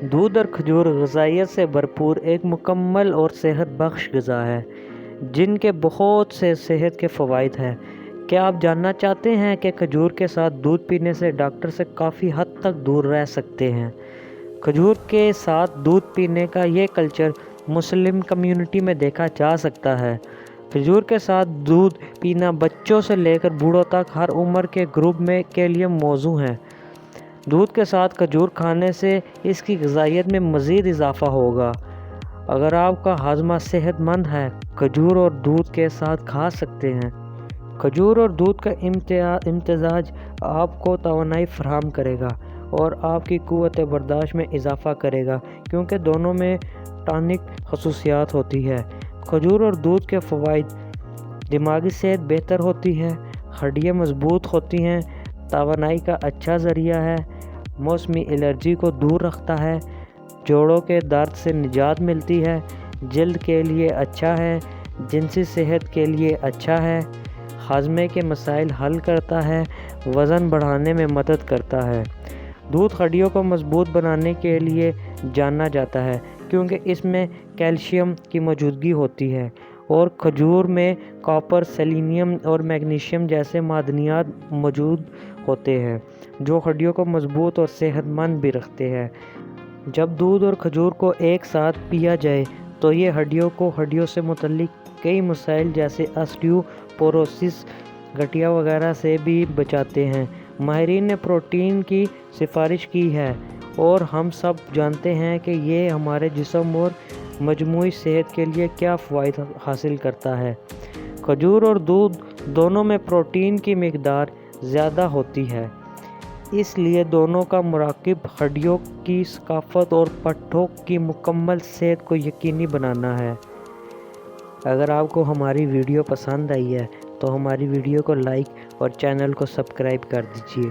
دودھ اور کھجور غذائیت سے بھرپور ایک مکمل اور صحت بخش غذا ہے جن کے بہت سے صحت کے فوائد ہیں۔ کیا آپ جاننا چاہتے ہیں کہ کھجور کے ساتھ دودھ پینے سے ڈاکٹر سے کافی حد تک دور رہ سکتے ہیں؟ کھجور کے ساتھ دودھ پینے کا یہ کلچر مسلم کمیونٹی میں دیکھا جا سکتا ہے۔ کھجور کے ساتھ دودھ پینا بچوں سے لے کر بوڑھوں تک ہر عمر کے گروپ کے لیے موزوں ہے۔ دودھ کے ساتھ کھجور کھانے سے اس کی غذائیت میں مزید اضافہ ہوگا۔ اگر آپ کا ہاضمہ صحت مند ہے، کھجور اور دودھ کے ساتھ کھا سکتے ہیں۔ کھجور اور دودھ کا امتزاج آپ کو توانائی فراہم کرے گا اور آپ کی قوت برداشت میں اضافہ کرے گا کیونکہ دونوں میں ٹانک خصوصیات ہوتی ہے۔ کھجور اور دودھ کے فوائد: دماغی صحت بہتر ہوتی ہے، ہڈیاں مضبوط ہوتی ہیں، توانائی کا اچھا ذریعہ ہے، موسمی الرجی کو دور رکھتا ہے، جوڑوں کے درد سے نجات ملتی ہے، جلد کے لیے اچھا ہے، جنسی صحت کے لیے اچھا ہے، ہاضمے کے مسائل حل کرتا ہے، وزن بڑھانے میں مدد کرتا ہے۔ دودھ ہڈیوں کو مضبوط بنانے کے لیے جانا جاتا ہے کیونکہ اس میں کیلشیم کی موجودگی ہوتی ہے اور کھجور میں کاپر، سیلینیم اور میگنیشیم جیسے معدنیات موجود ہوتے ہیں جو ہڈیوں کو مضبوط اور صحت مند بھی رکھتے ہیں۔ جب دودھ اور کھجور کو ایک ساتھ پیا جائے تو یہ ہڈیوں سے متعلق کئی مسائل جیسے آسٹیوپوروسس، گٹھیا وغیرہ سے بھی بچاتے ہیں۔ ماہرین نے پروٹین کی سفارش کی ہے اور ہم سب جانتے ہیں کہ یہ ہمارے جسم اور مجموعی صحت کے لیے کیا فوائد حاصل کرتا ہے۔ کھجور اور دودھ دونوں میں پروٹین کی مقدار زیادہ ہوتی ہے، اس لیے دونوں کا مرکب ہڈیوں کی ثقافت اور پٹھوں کی مکمل صحت کو یقینی بنانا ہے۔ اگر آپ کو ہماری ویڈیو پسند آئی ہے تو ہماری ویڈیو کو لائک اور چینل کو سبسکرائب کر دیجیے۔